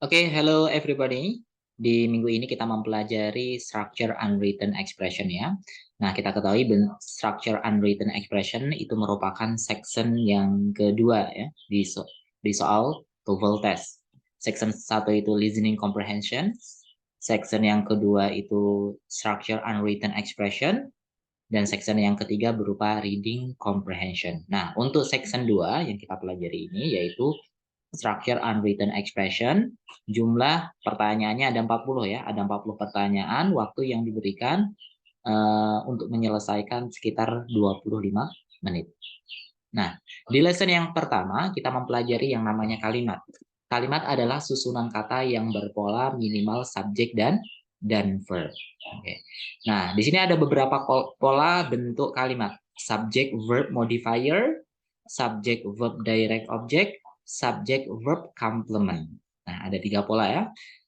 Oke, hello everybody. Di minggu ini kita mempelajari structure unwritten expression ya. Nah, kita ketahui structure unwritten expression itu merupakan section yang kedua ya di soal TOEFL test. Section 1 itu listening comprehension, section yang kedua itu structure unwritten expression, dan section yang ketiga berupa reading comprehension. Nah, untuk section 2 yang kita pelajari ini yaitu structure unwritten expression, jumlah pertanyaannya ada 40 ya, ada 40 pertanyaan, waktu yang diberikan untuk menyelesaikan sekitar 25 menit. Nah, di lesson yang pertama kita mempelajari yang namanya kalimat. Kalimat adalah susunan kata yang berpola minimal subjek dan verb. Oke. Nah, di sini ada beberapa pola bentuk kalimat. Subject verb modifier, subject verb direct object, subject verb complement. Nah, ada 3 pola ya.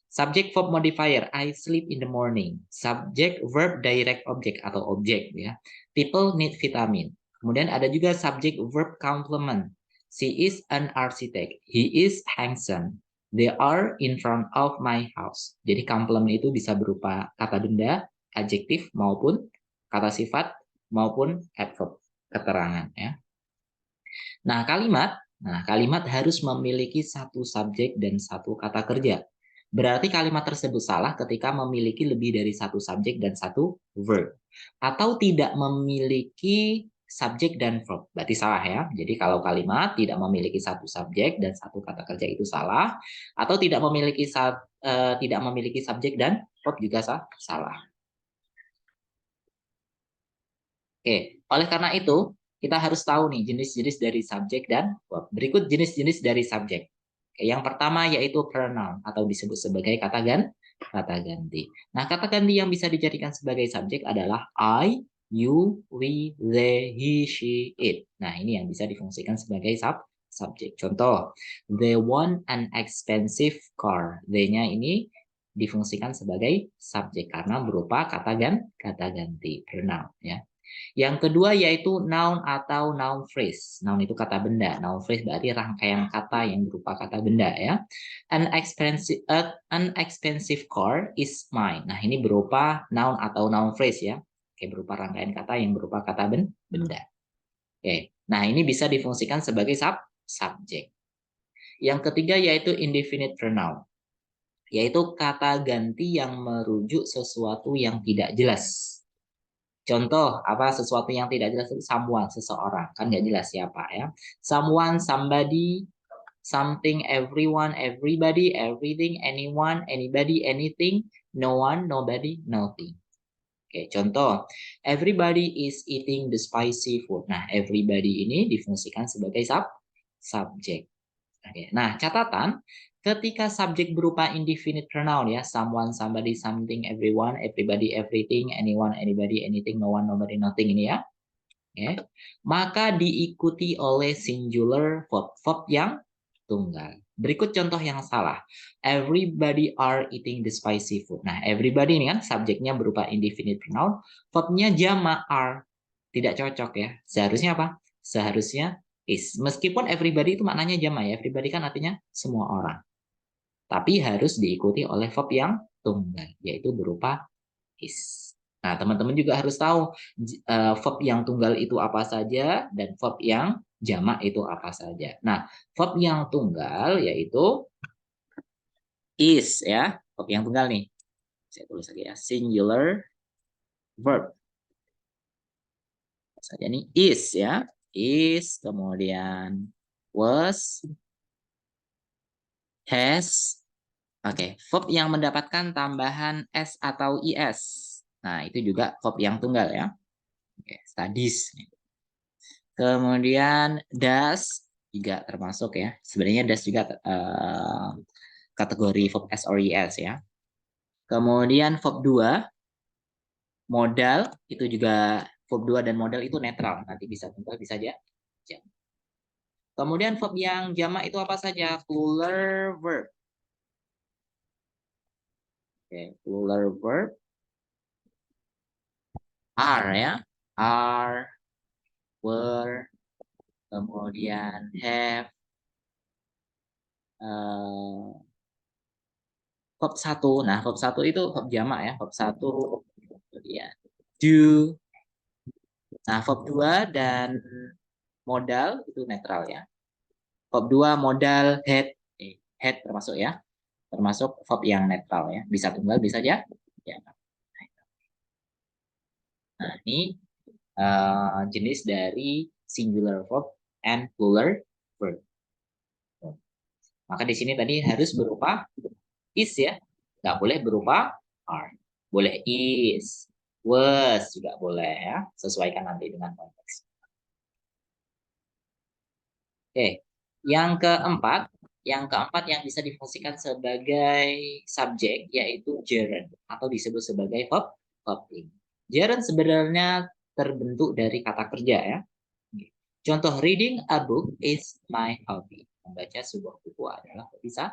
Subject verb modifier, I sleep in the morning. Subject verb direct object atau objek ya. People need vitamin. Kemudian ada juga subject verb complement. She is an architect. He is handsome. They are in front of my house. Jadi complement itu bisa berupa kata benda, adjektif maupun kata sifat maupun adverb, keterangan ya. Nah, kalimat harus memiliki satu subjek dan satu kata kerja. Berarti kalimat tersebut salah ketika memiliki lebih dari satu subjek dan satu verb. Atau tidak memiliki subjek dan verb. Berarti salah ya. Jadi kalau kalimat tidak memiliki satu subjek dan satu kata kerja itu salah. Atau tidak memiliki subjek dan verb juga salah. Oke, oleh karena itu kita harus tahu nih jenis-jenis dari subjek dan verb. Berikut jenis-jenis dari subjek. Oke, yang pertama yaitu pronoun atau disebut sebagai kata ganti. Nah, kata ganti yang bisa dijadikan sebagai subjek adalah I, you, we, they, he, she, it. Nah, ini yang bisa difungsikan sebagai subjek. Contoh, they want an expensive car. They-nya ini difungsikan sebagai subjek karena berupa kata ganti, pronoun ya. Yang kedua yaitu noun atau noun phrase. Noun itu kata benda. Noun phrase berarti rangkaian kata yang berupa kata benda ya. An expensive car is mine. Nah, ini berupa noun atau noun phrase ya. Oke, berupa rangkaian kata yang berupa kata benda. Oke. Nah, ini bisa difungsikan sebagai subjek. Yang ketiga yaitu indefinite pronoun. Yaitu kata ganti yang merujuk sesuatu yang tidak jelas. Contoh, apa sesuatu yang tidak jelas itu someone, seseorang. Kan nggak jelas siapa ya. Someone, somebody, something, everyone, everybody, everything, anyone, anybody, anything, no one, nobody, nothing. Oke, contoh, everybody is eating the spicy food. Nah, everybody ini difungsikan sebagai subjek. Oke. Nah, catatan ketika subjek berupa indefinite pronoun ya, someone, somebody, something, everyone, everybody, everything, anyone, anybody, anything, no one, nobody, nothing ini ya. Oke. Maka diikuti oleh singular verb yang tunggal. Berikut contoh yang salah. Everybody are eating the spicy food. Nah, everybody ini kan subjeknya berupa indefinite pronoun, verbnya jamak are. Tidak cocok ya. Seharusnya apa? Seharusnya is. Meskipun everybody itu maknanya jamak ya. Everybody kan artinya semua orang. Tapi harus diikuti oleh verb yang tunggal, yaitu berupa is. Nah, teman-teman juga harus tahu verb yang tunggal itu apa saja dan verb yang jamak itu apa saja. Nah, verb yang tunggal yaitu is ya. Verb yang tunggal nih. Saya tulis lagi ya. Singular verb. Saja nih is ya. Is, kemudian was, has. Oke, verb yang mendapatkan tambahan s atau is. Nah, itu juga verb yang tunggal ya. Oke, studies. Kemudian does juga termasuk ya. Sebenarnya does juga kategori verb s or es ya. Kemudian verb 2 modal itu juga verb 2 dan modal itu netral. Nanti bisa tunggal bisa aja. Kemudian verb yang jamak itu apa saja? Plural verb. Oke, plural verb are ya. Are, were, kemudian have, verb 1. Nah, verb 1 itu verb jamak ya. Verb 1 ya. Do. Nah, verb 2 dan modal itu netral ya. Verb 2 modal had. Had termasuk ya. Termasuk verb yang netral ya. Bisa tunggal, bisa aja. Ya. Nah, ini jenis dari singular verb and plural verb. Maka di sini tadi harus berupa is ya. Nggak boleh berupa are. Boleh is, was juga boleh ya. Sesuaikan nanti dengan konteks. Oke, yang keempat yang bisa difungsikan sebagai subjek yaitu gerund atau disebut sebagai verb ing. Gerund sebenarnya terbentuk dari kata kerja ya. Contoh reading a book is my hobby. Membaca sebuah buku adalah bisa.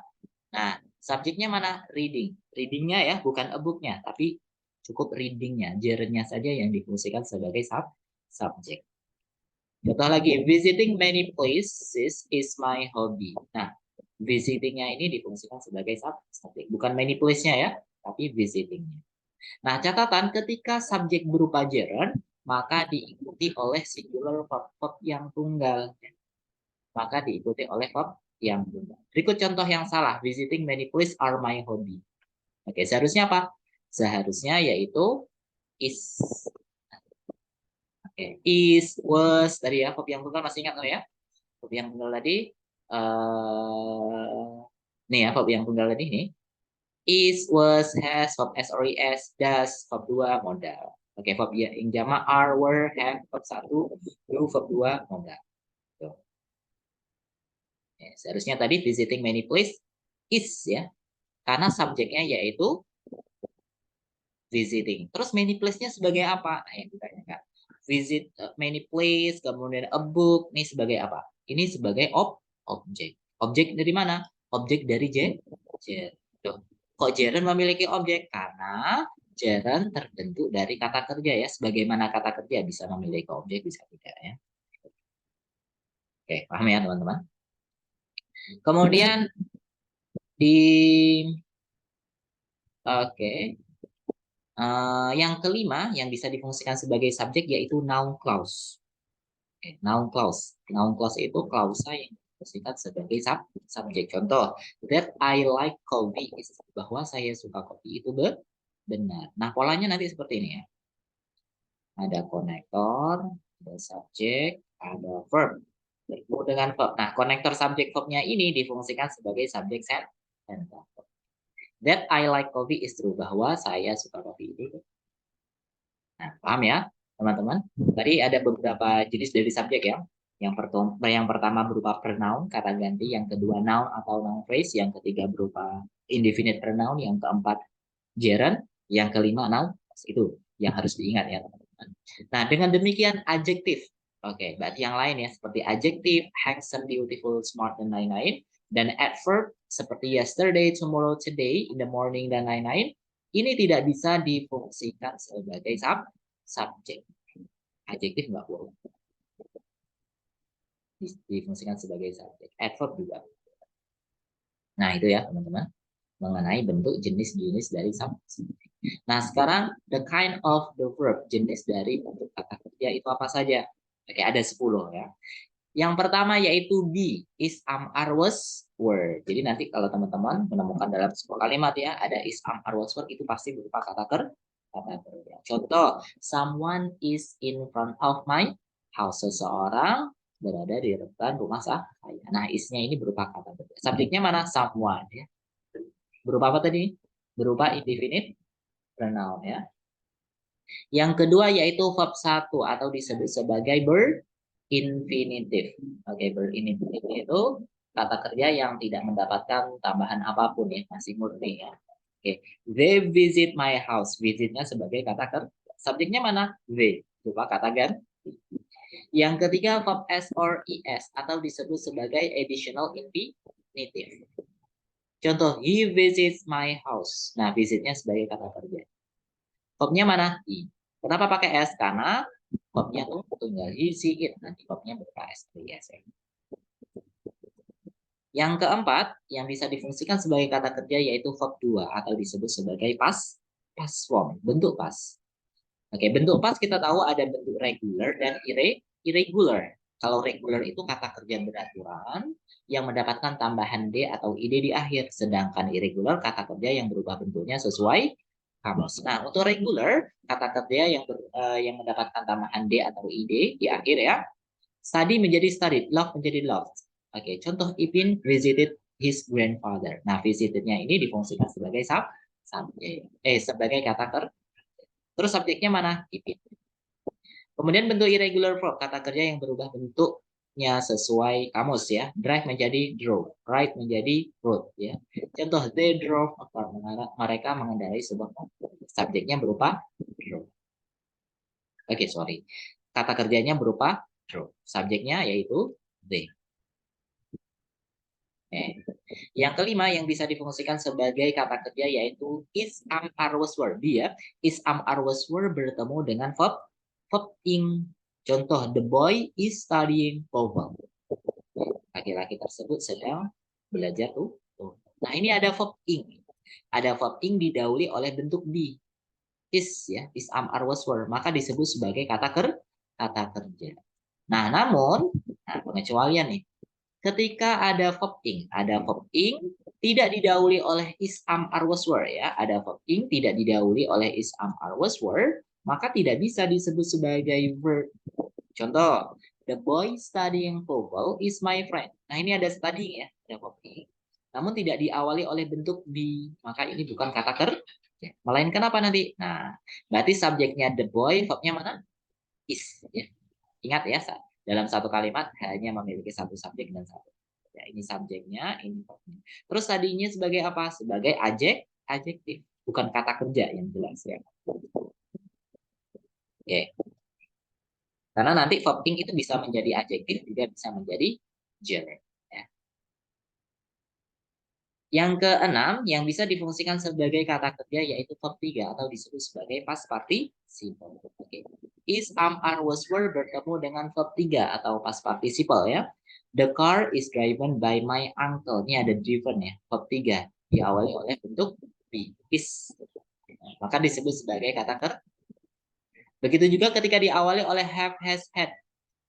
Nah, subjeknya mana? Reading. Readingnya ya, bukan a book-nya, tapi cukup readingnya, gerundnya saja yang difungsikan sebagai subjek. Contoh lagi, visiting many places is my hobby. Nah, visitingnya ini difungsikan sebagai subjek, bukan many place-nya ya, tapi visitingnya. Nah, catatan ketika subjek berupa gerund, maka diikuti oleh singular verb yang tunggal. Maka diikuti oleh verb yang tunggal. Berikut contoh yang salah. Visiting many places are my hobby. Oke, seharusnya apa? Seharusnya yaitu is. Oke, is, was, tadi ya, verb yang tunggal masih ingat ya? Verb yang tunggal tadi, nih ya, verb yang tunggal tadi nih. Is, was, has, verb S or es, does, verb 2, modal. Oke, verb yang jamak are, were, have, verb 1, do, verb 2, modal. Tuh. Ya, seharusnya tadi visiting many place is ya. Karena subjeknya yaitu visiting. Terus many place-nya sebagai apa? Nah, yang ditanyakan. Visit many place, kemudian a book, ini sebagai apa? Ini sebagai objek. Objek dari mana? Objek dari gerund. Kok gerund memiliki objek? Karena gerund terbentuk dari kata kerja ya. Sebagaimana kata kerja bisa memiliki objek, bisa tidak ya. Oke, paham ya teman-teman? Kemudian di yang kelima yang bisa difungsikan sebagai subjek yaitu noun clause. Noun clause. Noun clause itu klausa yang difungsikan sebagai subjek. Contoh, that I like coffee is bahwa saya suka kopi itu benar. Nah, polanya nanti seperti ini ya. Ada konektor, ada subjek, ada verb. Bertemu dengan verb. Nah, konektor subjek verbnya ini difungsikan sebagai subjek sentence. That I like coffee is true bahwa saya suka kopi itu. Nah, paham ya, teman-teman? Tadi ada beberapa jenis dari subjek ya. Yang pertama berupa pronoun, kata ganti. Yang kedua noun atau noun phrase. Yang ketiga berupa indefinite pronoun. Yang keempat gerund. Yang kelima noun. Itu yang harus diingat ya, teman-teman. Nah, dengan demikian adjektif. Oke, berarti yang lain ya. Seperti adjektif, handsome, beautiful, smart, dan lain-lain. Dan adverb seperti yesterday, tomorrow, today, in the morning, dan lain-lain. Ini tidak bisa difungsikan sebagai subjek. Adjektif nggak boleh difungsikan sebagai subjek. Adverb juga. Nah, itu ya, teman-teman. Mengenai bentuk jenis-jenis dari subjek. Nah, sekarang the kind of the verb, jenis dari bentuk kata kerja itu apa saja? Oke, ada 10 ya. Yang pertama yaitu be, is, am, are, was, were. Jadi nanti kalau teman-teman menemukan dalam sebuah kalimat ya, ada is, am, are, was, were, itu pasti berupa kata kerja. Contoh, someone is in front of my house. Seseorang berada di depan rumah saya. Nah, is-nya ini berupa kata kerja. Subjeknya mana? Someone ya. Berupa apa tadi? Berupa indefinite pronoun ya. Yang kedua yaitu verb 1 atau disebut sebagai infinitive. Oke, infinitive itu kata kerja yang tidak mendapatkan tambahan apapun ya, masih murni ya. Oke, they visit my house. Visitnya sebagai kata kerja. Subjeknya mana? They, berupa kata ganti. Yang ketiga verb s or es atau disebut sebagai additional infinitive. Contoh, he visits my house. Nah, visitnya sebagai kata kerja. Verbnya mana? I. Kenapa pakai s? Karena verbnya tuh tunggal, he, see, it. Nanti verbnya berupa s. Yang keempat, yang bisa difungsikan sebagai kata kerja yaitu verb 2 atau disebut sebagai past form, bentuk past. Oke, bentuk past kita tahu ada bentuk regular dan irregular. Kalau regular itu kata kerja beraturan yang mendapatkan tambahan D atau ID di akhir. Sedangkan irregular kata kerja yang berubah bentuknya sesuai kamus. Nah, untuk regular, kata kerja yang mendapatkan tambahan D atau ID di akhir ya. Study menjadi studied, love menjadi loved. Oke, contoh Ipin visited his grandfather. Nah, visitednya ini difungsikan sebagai subjek. Sebagai kata kerja. Terus subjeknya mana? Ipin. Kemudian bentuk irregular verb, kata kerja yang berubah bentuknya sesuai kamus ya. Drive menjadi drove, ride menjadi rode ya. Contoh, they drove a car, mereka mengendarai sebuah mobil. Subjeknya berupa drove. Oke, sorry. Kata kerjanya berupa drove. Subjeknya yaitu they. Yang kelima yang bisa difungsikan sebagai kata kerja yaitu is am are was were. Dia is am are was were bertemu dengan verb ing. Contoh, the boy is studying TOEFL. Laki-laki tersebut sedang belajar tuh. Nah, ini ada verb ing. Ada verb ing didahului oleh bentuk be. Is ya, is am are was were, maka disebut sebagai kata kerja. Nah, namun pengecualian nih. Ketika ada verb ing tidak didahului oleh is am are was were ya, ada verb ing tidak didahului oleh is am are was were, maka tidak bisa disebut sebagai verb. Contoh, the boy studying TOEFL is my friend. Nah, ini ada studying ya, ada verb ing. Namun tidak diawali oleh bentuk be, maka ini bukan kata kerja. Melainkan apa nanti? Nah, berarti subjeknya the boy, verbnya mana? Is ya. Ingat ya, dalam satu kalimat hanya memiliki satu subjek dan satu. Ya, ini subjeknya, ini verbnya. Terus tadinya sebagai apa? Sebagai adjektif, bukan kata kerja yang jelas ya. Oke. Karena nanti verb ing itu bisa menjadi adjektif, juga bisa menjadi gerund. Ya. Yang keenam, yang bisa difungsikan sebagai kata kerja yaitu verb 3 atau disebut sebagai past participle. Oke. Is, am, are, was, were bertemu dengan verb 3 atau past participle ya. The car is driven by my uncle. Ini ada driven ya, verb 3 diawali oleh bentuk be, is. Maka disebut sebagai kata kerja. Begitu juga ketika diawali oleh have, has, had.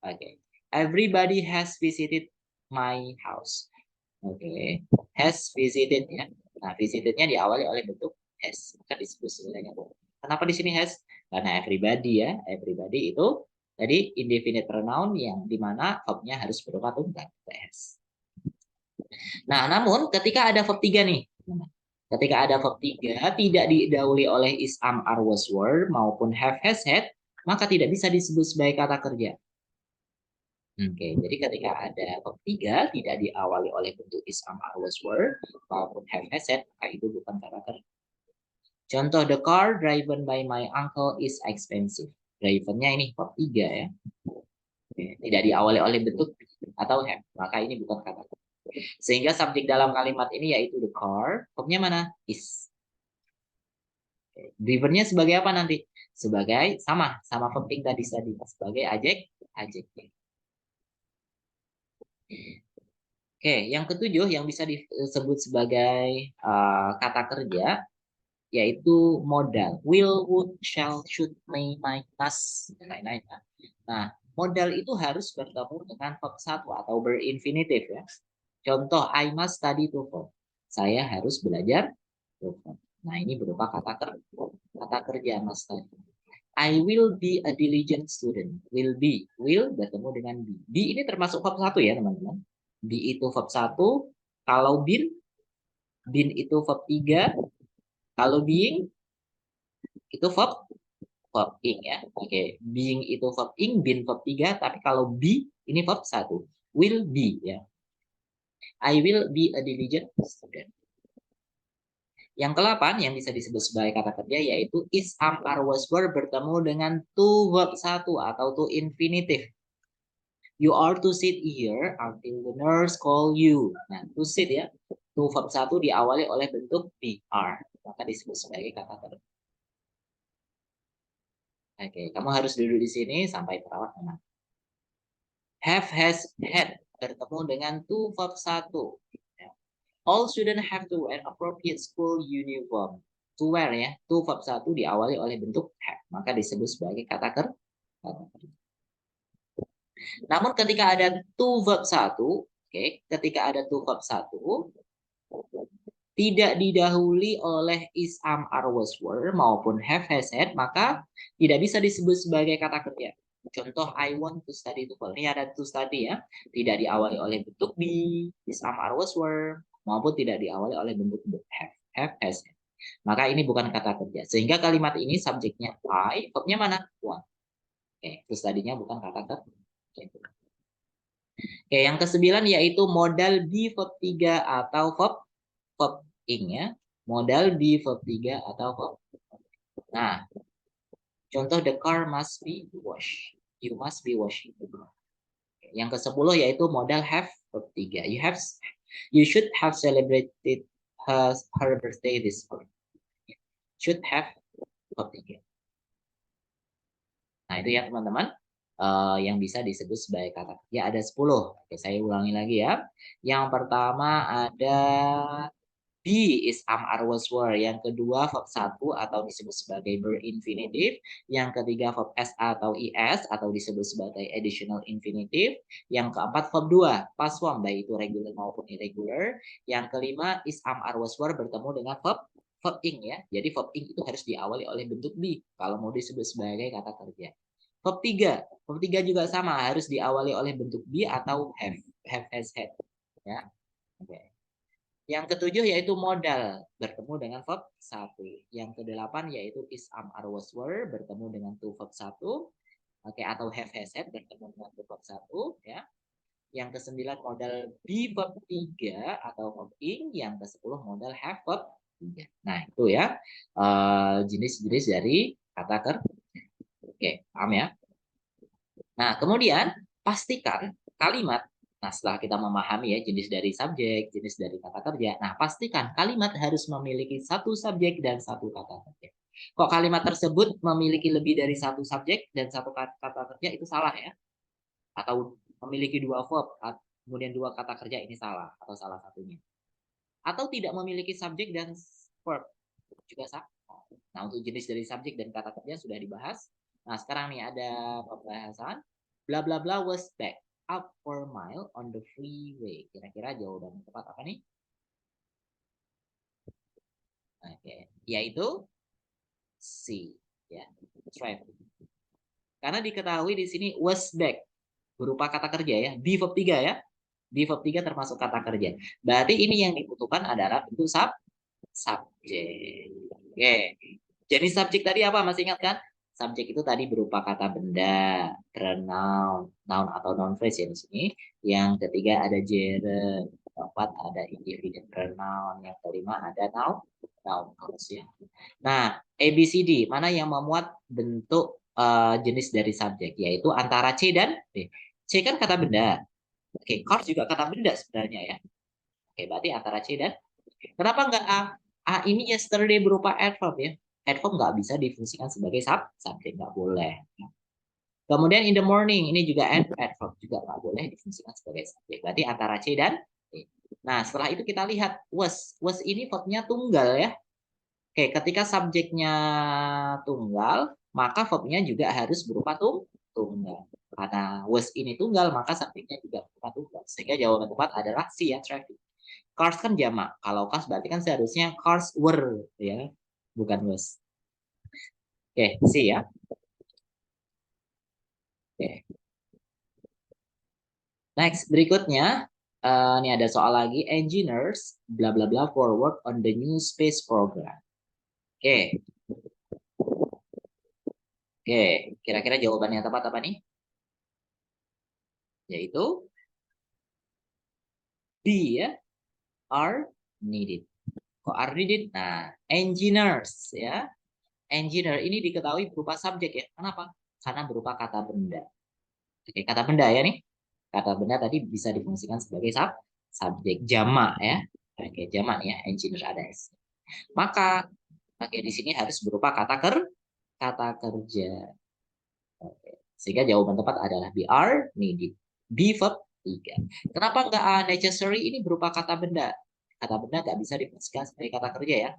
Oke. Everybody has visited my house. Oke. Has visited ya. Nah, visitednya diawali oleh bentuk has. Maka disebut sebagai apa? Kenapa di sini has? Karena everybody ya. Everybody itu tadi indefinite pronoun yang dimana verbnya harus berupa tunggal. Has. Nah, namun ketika ada verb 3 nih. Ketika ada verb 3 tidak didahului oleh is, am, are, was, were maupun have, has, had, maka tidak bisa disebut sebagai kata kerja. Oke, jadi ketika ada verb 3 tidak diawali oleh bentuk is, am, are, was, were maupun have, has, had, maka itu bukan kata kerja. Contoh, the car driven by my uncle is expensive. Drivennya ini verb 3 ya. Oke, tidak diawali oleh bentuk atau have, maka ini bukan kata kerja. Sehingga subjek dalam kalimat ini yaitu the car, verbnya mana? Is. Drivernya sebagai apa nanti? Sebagai sama verb tadi sebagai adjektif. Oke, yang ketujuh yang bisa disebut sebagai kata kerja yaitu modal. Will, would, shall, should, may, might, must, dan lain-lain. Nah, modal itu harus bertemu dengan verb 1 atau berinfinitif ya. Contoh, I must study TOEFL. Saya harus belajar TOEFL. Nah, ini berupa kata kerja must study. I will be a diligent student. Will be. Will bertemu dengan be. Be ini termasuk verb 1 ya, teman-teman. Be itu verb 1. Kalau been itu verb 3. Kalau being itu verb ing ya. Oke, being itu verb ing, been verb 3, tapi kalau be ini verb 1. Will be ya. I will be a diligent student. Yang ke-8 yang bisa disebut sebagai kata kerja yaitu is, am, are, was, were bertemu dengan to verb 1 atau to infinitive. You are to sit here until the nurse call you. Nah, to sit ya. To verb 1 diawali oleh bentuk be, are. Maka disebut sebagai kata kerja. Oke, kamu harus duduk di sini sampai perawat menang. Have, has, had. bertemu dengan to verb 1. All students have to wear appropriate school uniform. To wear ya, to verb 1 diawali oleh bentuk have, maka disebut sebagai kata kerja. Namun ketika ada to verb 1, oke, ketika ada to verb 1 tidak didahului oleh is, am, are, was, were maupun have, has, had, maka tidak bisa disebut sebagai kata kerja. Contoh I want to study to. Ini ada to study ya, tidak diawali oleh bentuk be, is, am, are, was, were maupun tidak diawali oleh bentuk have, has, had. Maka ini bukan kata kerja. Sehingga kalimat ini subjeknya I, verbnya mana? Want. Oke, to study-nya bukan kata kerja. Oke, yang ke-9 yaitu modal be verb 3 atau verb ing ya. Modal be verb 3 atau verb. Nah, contoh the car must be washed. You must be washing the car. Yang ke-10 yaitu modal have verb 3. You should have celebrated her birthday this month. Should have verb 3. Nah, itu ya teman-teman. Yang bisa disebut sebagai kata kerja ada 10. Oke, saya ulangi lagi ya. Yang pertama ada be, is, am, are, was, were. Yang kedua verb 1 atau disebut sebagai verb infinitive. Yang ketiga verb sa atau is atau disebut sebagai additional infinitive. Yang keempat verb 2, past form baik itu regular maupun irregular. Yang kelima is, am, are, was, were bertemu dengan verb ing ya. Jadi verb ing itu harus diawali oleh bentuk be kalau mau disebut sebagai kata kerja. Verb 3 juga sama, harus diawali oleh bentuk be atau have, has, had. Ya. Oke. Yang ke-7 yaitu modal, bertemu dengan verb 1. Yang ke-8 yaitu is, am, are, was, were, bertemu dengan to verb 1. Oke, atau have, has, had, bertemu dengan to verb 1. Ya. Yang ke-9 modal be verb 3 atau verb ing. Yang ke-10 modal have verb 3. Nah, itu ya jenis-jenis dari kata kerja. Oke, paham ya? Nah, kemudian pastikan kalimat. Nah, setelah kita memahami ya jenis dari subjek, jenis dari kata kerja. Nah, pastikan kalimat harus memiliki satu subjek dan satu kata kerja. Kok kalimat tersebut memiliki lebih dari satu subjek dan satu kata kerja itu salah ya? Atau memiliki dua verb, kemudian dua kata kerja ini salah atau salah satunya. Atau tidak memiliki subjek dan verb juga salah. Nah, untuk jenis dari subjek dan kata kerja sudah dibahas. Nah, sekarang nih ada pembahasan. Bla bla bla was back up for a mile on the freeway. Kira-kira jawaban tepat apa nih? Oke, yaitu C, ya, traffic. Karena diketahui di sini was back berupa kata kerja ya, be verb 3 ya. Be verb 3 termasuk kata kerja. Berarti ini yang dibutuhkan adalah bentuk subjek. Oke. Jadi subjek tadi apa? Masih ingat kan? Subjek itu tadi berupa kata benda, pronoun, noun atau noun phrase ya di sini. Yang ketiga ada gerund, keempat ada individu pronoun, yang kelima ada noun clause ya. Nah, ABCD mana yang memuat bentuk jenis dari subjek yaitu antara C dan D. C kan kata benda. Oke, course juga kata benda sebenarnya ya. Oke, berarti antara C dan D. Kenapa enggak A? A ini yesterday berupa adverb ya. Adverb nggak bisa difungsikan sebagai subjek, nggak boleh. Kemudian in the morning ini juga adverb juga nggak boleh difungsikan sebagai subjek. Berarti antara C dan D. Nah, setelah itu kita lihat was. Was ini verbnya tunggal ya. Oke, ketika subjeknya tunggal, maka verbnya juga harus berupa tunggal. Karena was ini tunggal, maka subjeknya juga berupa tunggal. Sehingga jawaban tepat adalah C ya, traffic. Cars kan jamak. Kalau cars berarti kan seharusnya cars were ya, bukan was. Oke, C ya. Oke. Next, berikutnya ini ada soal lagi, engineers bla bla bla for work on the new space program. Oke. Oke, kira-kira jawabannya tepat apa nih? Yaitu B ya, are needed. Kok are needed? Nah, engineers ya. Engineer ini diketahui berupa subjek ya. Kenapa? Karena berupa kata benda. Oke, kata benda ya nih. Kata benda tadi bisa difungsikan sebagai subjek jamak ya. Oke, jamak ya, engineer ada S. Maka oke di sini harus berupa kata kerja. Oke. Sehingga jawaban tepat adalah be are needed. Be verb 3. Kenapa nggak necessary? Ini berupa kata benda. Kata benda nggak bisa difungsikan sebagai kata kerja ya.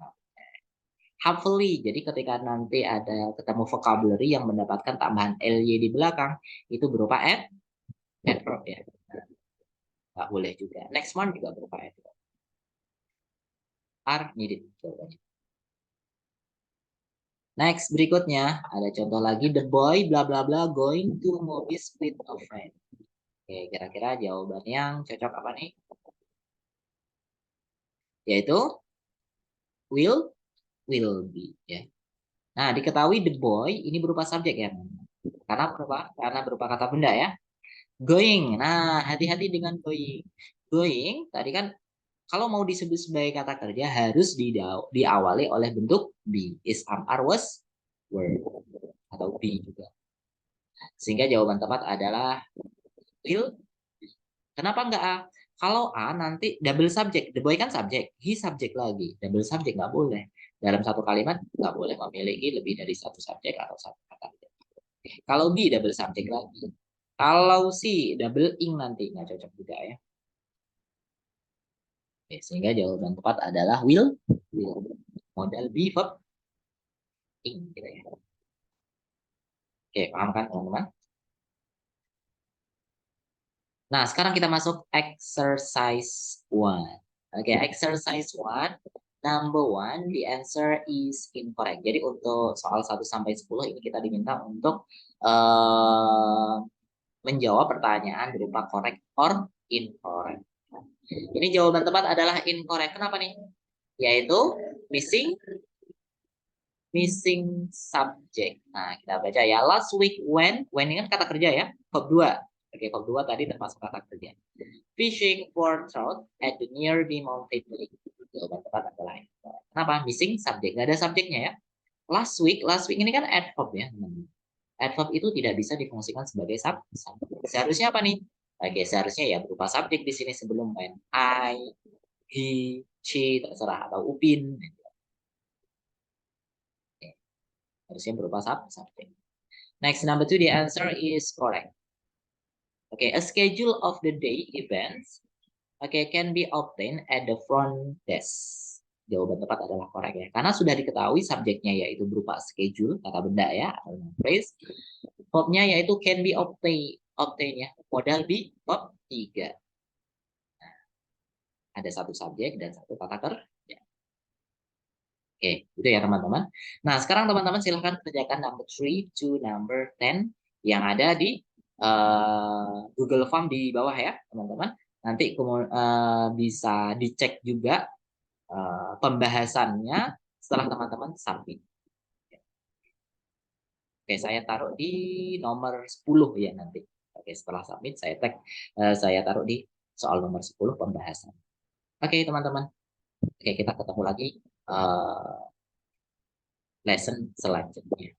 Helpfully, jadi ketika nanti ada ketemu vocabulary yang mendapatkan tambahan ly di belakang, itu berupa adverb ya. Nggak boleh juga. Next one juga berupa adverb. Are needed. Next, berikutnya ada contoh lagi, the boy bla bla bla going to movies with a friend. Oke, kira-kira jawaban yang cocok apa nih? Yaitu will be ya. Nah, diketahui the boy ini berupa subjek ya. Karena berupa kata benda ya. Going. Nah, hati-hati dengan going. Going tadi kan kalau mau disebut sebagai kata kerja harus diawali oleh bentuk be. Is, am, are, was, were atau be juga. Sehingga jawaban tepat adalah will. Kenapa enggak A? Kalau A nanti double subject, the boy kan subjek, he subjek lagi, double subjek nggak boleh. Dalam satu kalimat nggak boleh memiliki lebih dari satu subjek atau satu kata. Kalau B double subjek lagi. Kalau C double ing nanti nggak cocok juga ya. Oke, sehingga jawaban tepat adalah will. Modal B verb ing gitu ya. Oke, paham kan teman-teman? Nah, sekarang kita masuk exercise 1. Oke, exercise 1. Number 1, the answer is incorrect. Jadi untuk soal 1 sampai 10 ini kita diminta untuk menjawab pertanyaan berupa correct or incorrect. Ini jawaban tepat adalah incorrect. Kenapa nih? Yaitu missing subject. Nah, kita baca ya. Last week when ini kan kata kerja ya. Verb 2. Oke, verb 2 tadi termasuk kata kerja. Fishing for trout at the nearby mountain lake. Jawaban tepat adalah incorrect. Kenapa? Missing subject. Nggak ada subjeknya ya. Last week ini kan adverb ya. Adverb itu tidak bisa difungsikan sebagai subjek. Seharusnya apa nih? Oke, seharusnya ya berupa subjek di sini sebelum when. I, he, she, terserah. Atau Upin. Oke. Harusnya berupa subjek. Next, number 2, the answer is correct. Okay, a schedule of the day events can be obtained at the front desk. Jawaban tepat adalah correct ya. Karena sudah diketahui subjeknya yaitu berupa schedule, kata benda ya, atau phrase. Verbnya yaitu can be obtain ya. Modal B, verb 3. Nah, ada satu subjek dan satu kata kerja. Oke, itu ya teman-teman. Nah, sekarang teman-teman silahkan kerjakan number 3 to number 10 yang ada di Google Form di bawah ya, teman-teman. Nanti bisa dicek juga pembahasannya setelah teman-teman submit. Oke, saya taruh di nomor 10 ya nanti. Oke, setelah submit saya taruh di soal nomor 10 pembahasan. Oke, teman-teman. Oke, kita ketemu lagi lesson selanjutnya.